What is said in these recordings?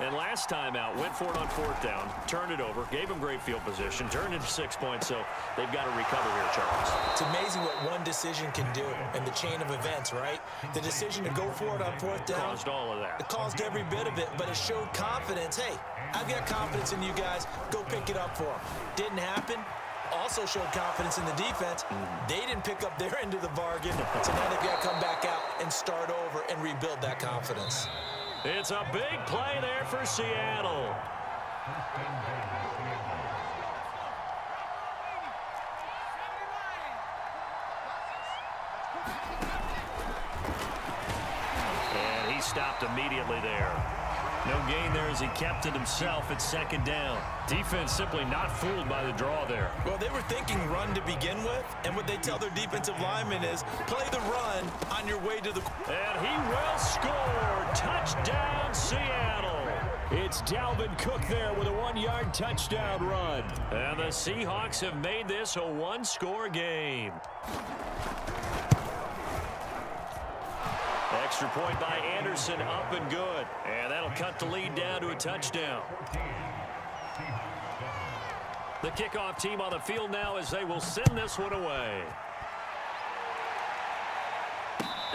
And last time out, went for it on fourth down, turned it over, gave them great field position, turned into 6 points, so they've got to recover here, Charles. It's amazing what one decision can do in the chain of events, right? The decision to go for it on fourth down. Caused all of that. It caused every bit of it, but it showed confidence. Hey, I've got confidence in you guys. Go pick it up for them. Didn't happen. Also showed confidence in the defense. They didn't pick up their end of the bargain, so now they've got to come back out and start over and rebuild that confidence. It's a big play there for Seattle. And he stopped immediately there. No gain there as he kept it himself at second down. Defense simply not fooled by the draw there. Well, they were thinking run to begin with, and what they tell their defensive linemen is play the run on your way to the... And he will score. Touchdown, Seattle. It's Dalvin Cook there with a 1-yard touchdown run. And the Seahawks have made this a one-score game. Extra point by Anderson, up and good. And that'll cut the lead down to a touchdown. The kickoff team on the field now as they will send this one away.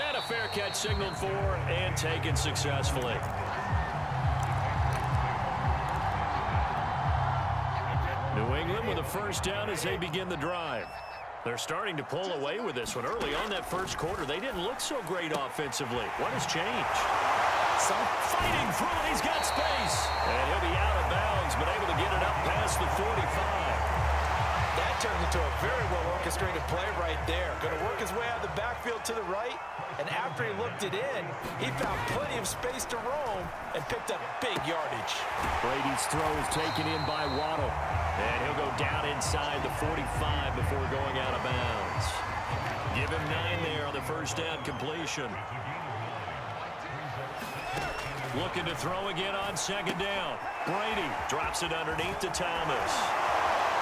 And a fair catch signaled for and taken successfully. New England with a first down as they begin the drive. They're starting to pull away with this one. Early on that first quarter, they didn't look so great offensively. What has changed? Some fighting through it. He's got space. And he'll be out of bounds, but able to get it up past the 45. That turns into a very well-orchestrated play right there. Going to work his way out of the backfield to the right, and after he looked it in, he found plenty of space to roam and picked up big yardage. Brady's throw is taken in by Waddle. And he'll go down inside the 45 before going out of bounds. Give him 9 there on the first down completion. Looking to throw again on second down. Brady drops it underneath to Thomas.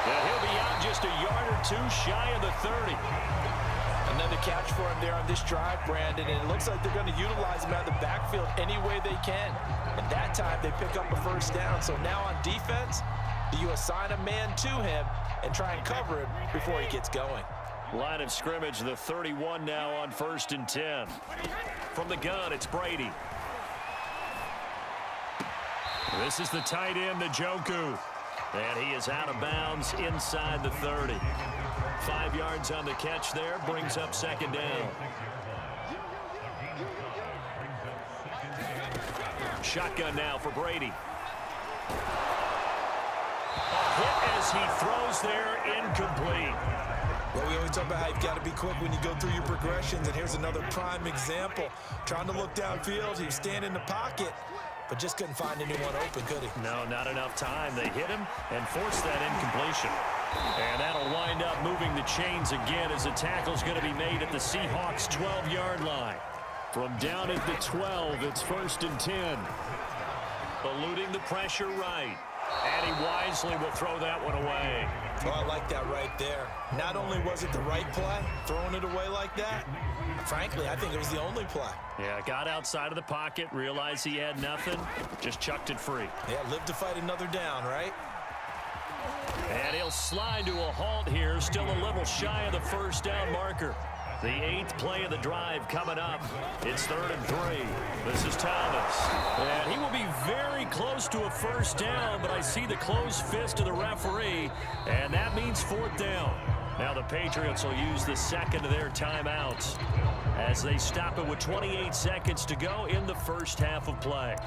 And he'll be out just a yard or two shy of the 30. Another catch for him there on this drive, Brandon, and it looks like they're going to utilize him out of the backfield any way they can. And that time they pick up a first down. So now on defense, you assign a man to him and try and cover him before he gets going. Line of scrimmage, the 31 now on 1st and 10. From the gun, it's Brady. This is the tight end, Njoku. And he is out of bounds inside the 30. 5 yards on the catch there, brings up second down. Shotgun now for Brady. Hit as he throws there, incomplete. Well, we always talk about how you've got to be quick when you go through your progressions, and here's another prime example. Trying to look downfield, he was standing in the pocket, but just couldn't find anyone open, could he? No, not enough time. They hit him and forced that incompletion. And that'll wind up moving the chains again as the tackle's going to be made at the Seahawks' 12-yard line. From down at the 12, it's 1st and 10. Eluding the pressure right. And he wisely will throw that one away. Well, I like that right there. Not only was it the right play, throwing it away like that, frankly, I think it was the only play. Yeah, got outside of the pocket, realized he had nothing, just chucked it free. Yeah, live to fight another down, right? And he'll slide to a halt here, still a little shy of the first down marker. The 8th play of the drive coming up. It's 3rd and 3. This is Thomas. And he will be very close to a first down, but I see the closed fist of the referee, and that means 4th down. Now the Patriots will use the second of their timeouts as they stop it with 28 seconds to go in the first half of play.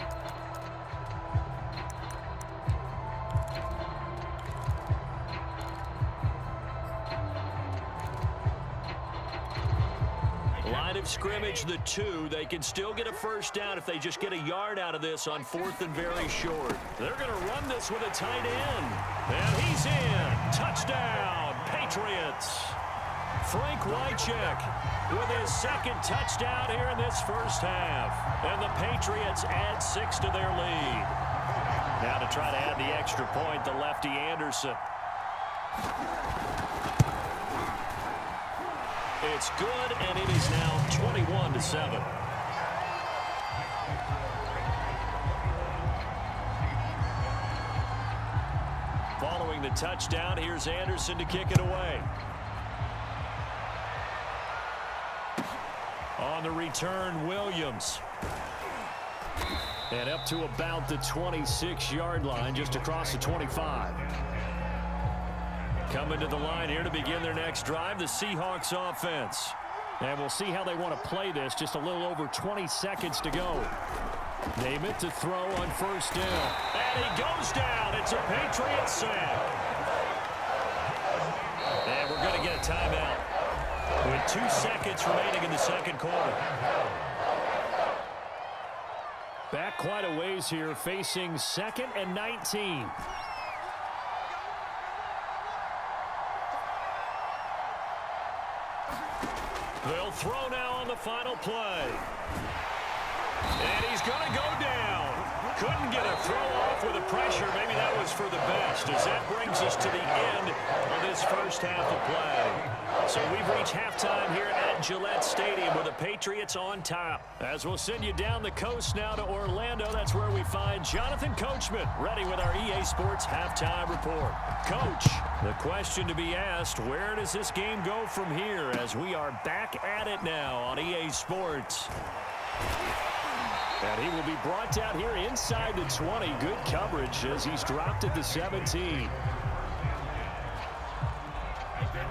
Line of scrimmage, the 2. They can still get a first down if they just get a yard out of this on 4th and very short. They're going to run this with a tight end. And he's in. Touchdown, Patriots. Frank Wycheck with his second touchdown here in this first half. And the Patriots add 6 to their lead. Now to try to add the extra point, the lefty Anderson. It's good, and it is now 21-7. touchdown. Here's Anderson to kick it away. On the return, Williams. And up to about the 26-yard line, just across the 25. Coming to the line here to begin their next drive, the Seahawks offense. And we'll see how they want to play this. Just a little over 20 seconds to go. Namath to throw on first down. And he goes down. It's a Patriot sack. And we're going to get a timeout with 2 seconds remaining in the second quarter. Back quite a ways here, facing 2nd and 19. They'll throw now on the final play. And he's going to go down. Couldn't get a throw off with the pressure. Maybe that was for the best, as that brings us to the end of this first half of play. So we've reached halftime here at Gillette Stadium with the Patriots on top. As we'll send you down the coast now to Orlando, that's where we find Jonathan Coachman ready with our EA Sports halftime report. Coach, the question to be asked, where does this game go from here as we are back at it now on EA Sports? And he will be brought down here inside the 20. Good coverage as he's dropped at the 17.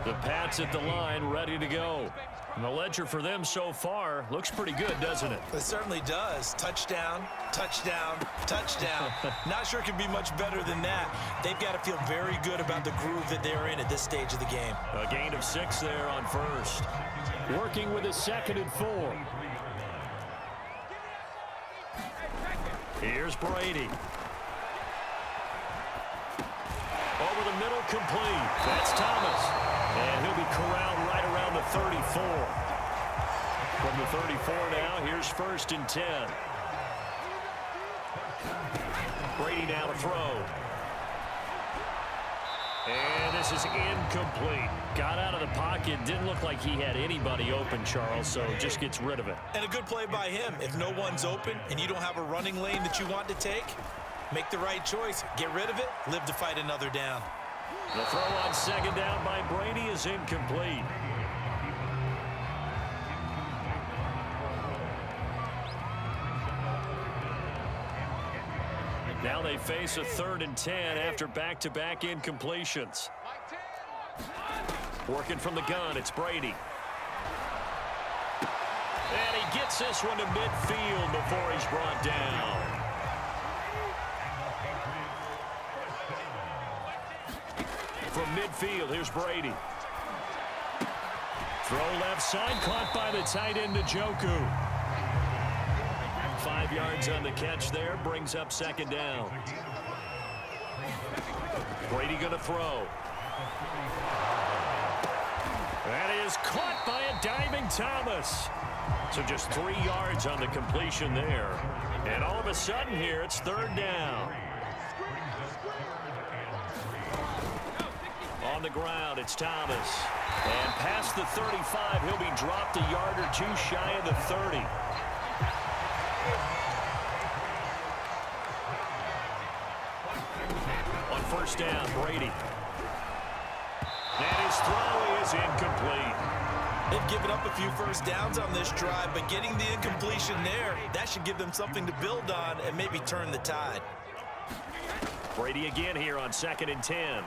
The Pats at the line, ready to go. And the ledger for them so far looks pretty good, doesn't it? It certainly does. Touchdown, touchdown, touchdown. Not sure it can be much better than that. They've got to feel very good about the groove that they're in at this stage of the game. A gain of 6 there on first. Working with a 2nd and 4. Here's Brady. Over the middle, complete. That's Thomas. And he'll be corralled right around the 34. From the 34 now, here's 1st and 10. Brady now to throw. And this is incomplete. Got out of the pocket. Didn't look like he had anybody open, Charles, so just gets rid of it. And a good play by him. If no one's open and you don't have a running lane that you want to take, make the right choice. Get rid of it. Live to fight another down. The throw on 2nd down by Brady is incomplete. Now they face a 3rd and 10 after back-to-back incompletions. Working from the gun, it's Brady. And he gets this one to midfield before he's brought down. From midfield, here's Brady. Throw left side, caught by the tight end, Njoku. 5 yards on the catch there, brings up 2nd down. Brady going to throw. That is caught by a diving Thomas. So just 3 yards on the completion there. And all of a sudden here, it's 3rd down. On the ground, it's Thomas. And past the 35, he'll be dropped a yard or 2 shy of the 30. On 1st down, Brady. And his throw is incomplete. They've given up a few first downs on this drive, but getting the incompletion there, that should give them something to build on and maybe turn the tide. Brady again here on 2nd and 10.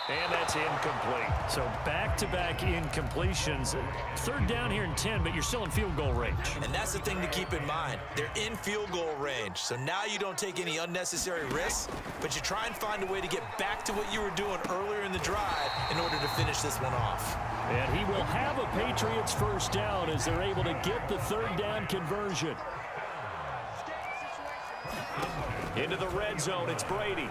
And that's incomplete. So back-to-back incompletions. 3rd down here and 10, but you're still in field goal range. And that's the thing to keep in mind. They're in field goal range. So now you don't take any unnecessary risks, but you try and find a way to get back to what you were doing earlier in the drive in order to finish this one off. And he will have a Patriots 1st down as they're able to get the 3rd down conversion. Into the red zone, it's Brady.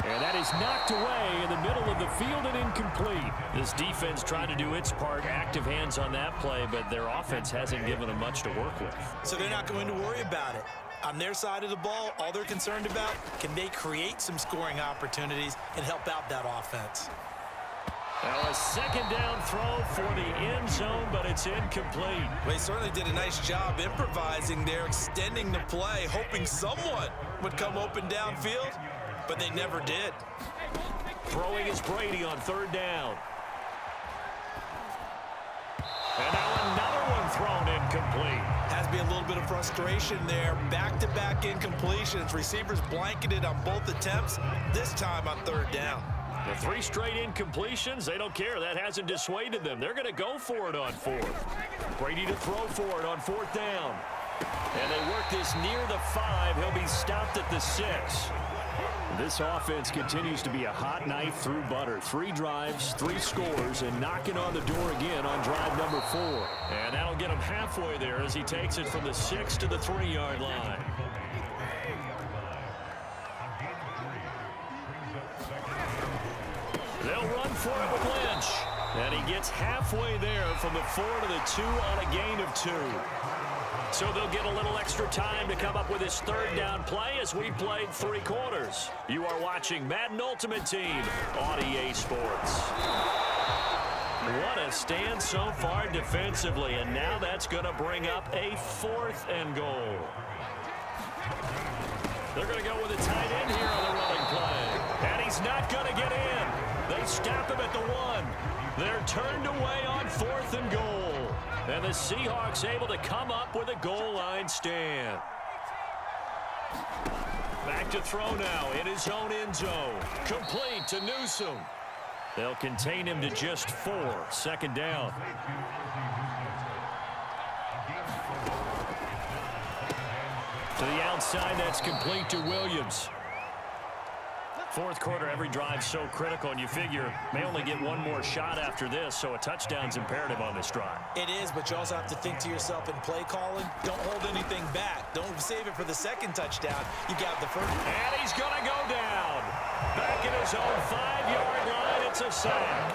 And that is knocked away in the middle of the field and incomplete. This defense trying to do its part, active hands on that play, but their offense hasn't given them much to work with. So they're not going to worry about it. On their side of the ball, all they're concerned about, can they create some scoring opportunities and help out that offense? Now a second down throw for the end zone, but it's incomplete. Well, he certainly did a nice job improvising there, extending the play, hoping someone would come open downfield, but they never did. Throwing is Brady on third down. And now another one thrown incomplete. Has to be a little bit of frustration there. Back-to-back incompletions. Receivers blanketed on both attempts, this time on third down. The 3 straight incompletions, they don't care. That hasn't dissuaded them. They're going to go for it on fourth. Brady to throw for it on fourth down. And they work this near the 5. He'll be stopped at the 6. This offense continues to be a hot knife through butter. 3 drives, 3 scores, and knocking on the door again on drive number 4. And that'll get him halfway there as he takes it from the 6 to the 3-yard line. They'll run for it with Lynch. And he gets halfway there from the 4 to the 2 on a gain of 2. So they'll get a little extra time to come up with his third down play as we played 3 quarters. You are watching Madden Ultimate Team on EA Sports. What a stand so far defensively, and now that's going to bring up a 4th and goal. They're going to go with a tight end here on the running play. And he's not going to get in. They stop him at the 1. They're turned away on 4th and goal. And the Seahawks able to come up with a goal line stand. Back to throw now in his own end zone. Complete to Newsome. They'll contain him to just 4. Second down. To the outside, that's complete to Williams. Fourth quarter, every drive so critical, and you figure may only get one more shot after this, so a touchdown's imperative on this drive. It is, but you also have to think to yourself in play calling, don't hold anything back. Don't save it for the second touchdown. You got the first. And he's going to go down. Back in his own 5-yard line, it's a sack.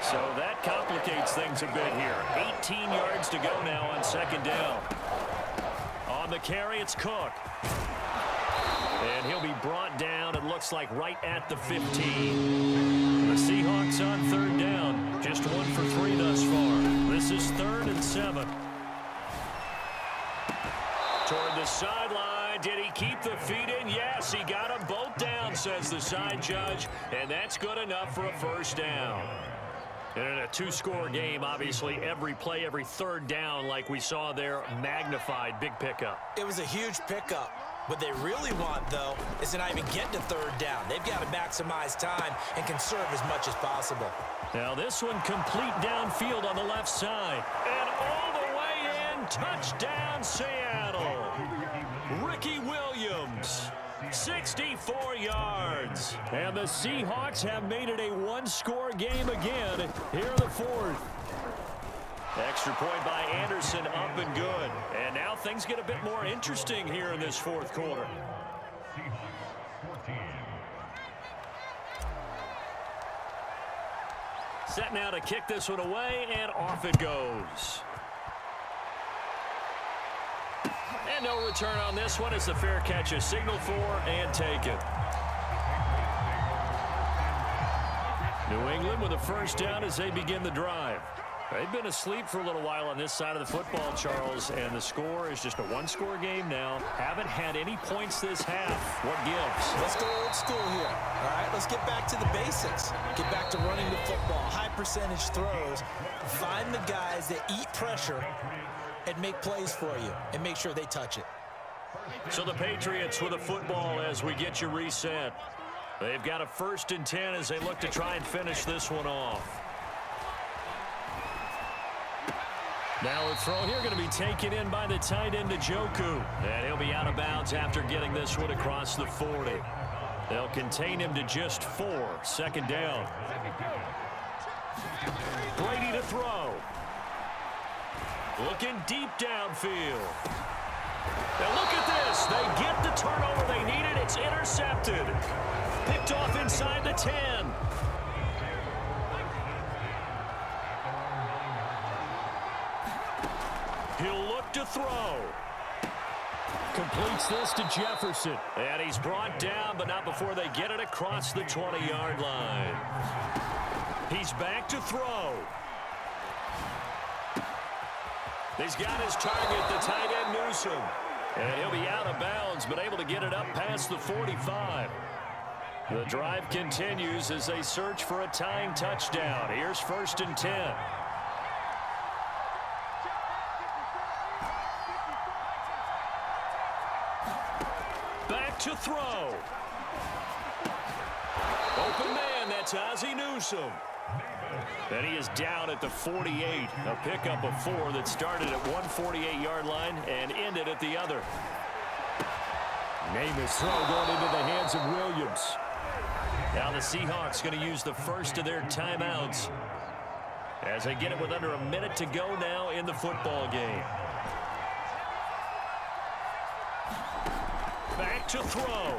So that complicates things a bit here. 18 yards to go now on second down. On the carry, it's Cook. And he'll be brought down, it looks like, right at the 15. The Seahawks on third down. Just 1 for 3 thus far. This is 3rd and 7. Toward the sideline. Did he keep the feet in? Yes, he got them both down, says the side judge. And that's good enough for a first down. And in a 2-score game, obviously, every play, every third down, like we saw there, magnified. Big pickup. It was a huge pickup. What they really want, though, is to not even get to third down. They've got to maximize time and conserve as much as possible. Now this one complete downfield on the left side. And all the way in, touchdown Seattle. Ricky Williams, 64 yards. And the Seahawks have made it a 1-score game again here in the 4th. Extra point by Anderson, up and good. And now things get a bit more interesting here in this 4th quarter. Set now to kick this one away, and off it goes. And no return on this one as the fair catch is signaled for and taken. New England with a first down as they begin the drive. They've been asleep for a little while on this side of the football, Charles, and the score is just a 1-score game now. Haven't had any points this half. What gives? Let's go old school here. All right, let's get back to the basics. Get back to running the football, high percentage throws. Find the guys that eat pressure and make plays for you and make sure they touch it. So the Patriots with a football as we get you reset. They've got a 1st and 10 as they look to try and finish this one off. Now a throw here going to be taken in by the tight end Njoku. And he'll be out of bounds after getting this one across the 40. They'll contain him to just 4. Second down. Brady to throw. Looking deep downfield. Now look at this. They get the turnover they needed. It's intercepted. Picked off inside the 10. He'll look to throw. Completes this to Jefferson. And he's brought down, but not before they get it across the 20-yard line. He's back to throw. He's got his target, the tight end Newsome. And he'll be out of bounds, but able to get it up past the 45. The drive continues as they search for a tying touchdown. Here's 1st and 10. Back to throw. Open man, that's Ozzie Newsome. And he is down at the 48. A pickup of 4 that started at 148-yard line and ended at the other. Namath's throw going into the hands of Williams. Now the Seahawks going to use the first of their timeouts as they get it with under a minute to go now in the football game. Back to throw.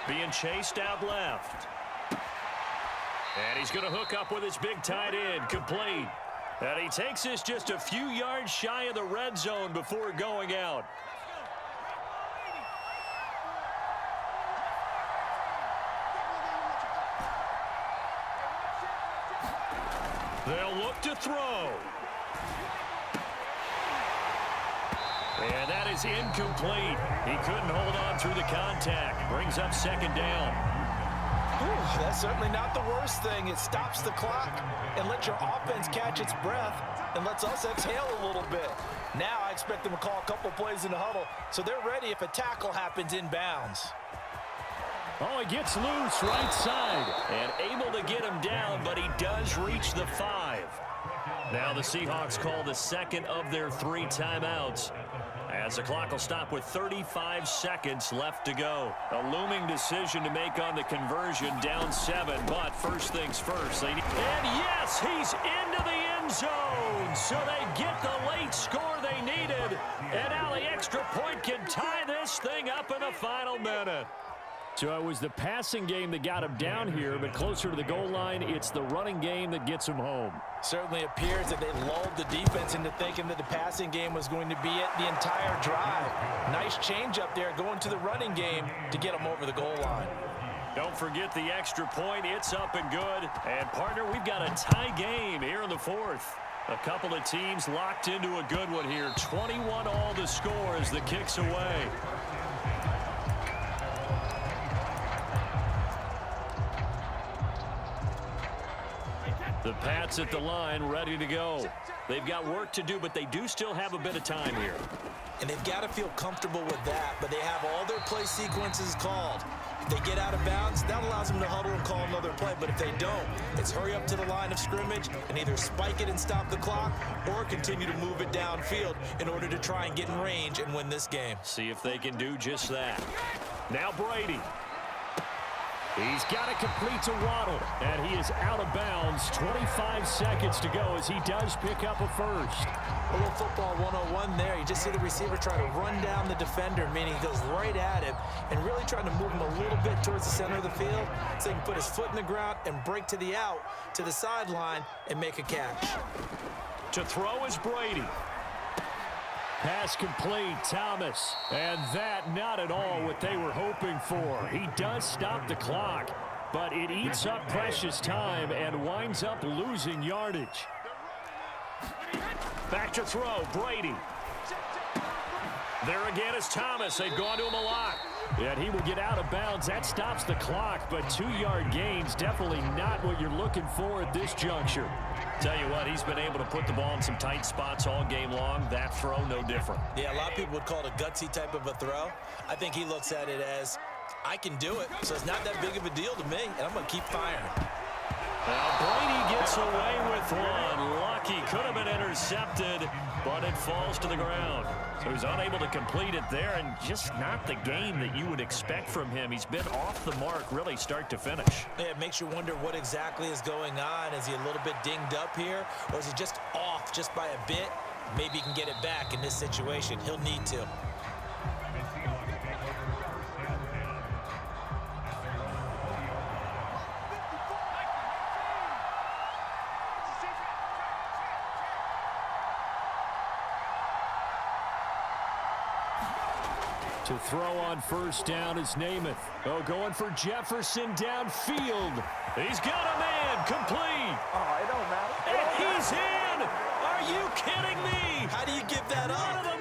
Being chased out left. And he's going to hook up with his big tight end, complete. And he takes this just a few yards shy of the red zone before going out. They'll look to throw. And that is incomplete. He couldn't hold on through the contact. Brings up 2nd down. That's certainly not the worst thing. It stops the clock and lets your offense catch its breath and lets us exhale a little bit. Now I expect them to call a couple plays in the huddle so they're ready if a tackle happens inbounds. Oh, he gets loose right side and able to get him down, but he does reach the 5. Now the Seahawks call the second of their 3 timeouts, as the clock will stop with 35 seconds left to go. A looming decision to make on the conversion, down 7, but first things first. And yes, he's into the end zone, so they get the late score they needed, and now the extra point can tie this thing up in the final minute. So it was the passing game that got him down here, but closer to the goal line, it's the running game that gets him home. Certainly appears that they lulled the defense into thinking that the passing game was going to be it the entire drive. Nice change up there going to the running game to get them over the goal line. Don't forget the extra point. It's up and good. And, partner, we've got a tie game here in the 4th. A couple of teams locked into a good one here. 21 all to score as the kick's away. The Pats at the line, ready to go. They've got work to do, but they do still have a bit of time here. And they've got to feel comfortable with that, but they have all their play sequences called. If they get out of bounds, that allows them to huddle and call another play. But if they don't, it's hurry up to the line of scrimmage and either spike it and stop the clock or continue to move it downfield in order to try and get in range and win this game. See if they can do just that. Now Brady. He's got it complete to Waddle, and he is out of bounds. 25 seconds to go as he does pick up a first. A little football 101 there. You just see the receiver try to run down the defender, meaning he goes right at him and really trying to move him a little bit towards the center of the field so he can put his foot in the ground and break to the out, to the sideline, and make a catch. To throw is Brady. Pass complete, Thomas. And that not at all what they were hoping for. He does stop the clock, but it eats up precious time and winds up losing yardage. Back to throw, Brady. There again is Thomas. They've gone to him a lot. And he will get out of bounds. That stops the clock, but 2-yard gains, definitely not what you're looking for at this juncture. Tell you what, he's been able to put the ball in some tight spots all game long. That throw, no different. Yeah, a lot of people would call it a gutsy type of a throw. I think he looks at it as, I can do it, so it's not that big of a deal to me, and I'm going to keep firing. Now Brady gets away with one. Lucky, could have been intercepted, but it falls to the ground. So he's unable to complete it there, and just not the game that you would expect from him. He's been off the mark really start to finish. Yeah, it makes you wonder what exactly is going on. Is he a little bit dinged up here, or is he just off just by a bit? Maybe he can get it back in this situation. He'll need to. To throw on first down is Namath. Oh, going for Jefferson downfield. He's got a man, complete. Oh, it don't matter. And he's in. Are you kidding me? How do you give that One of up?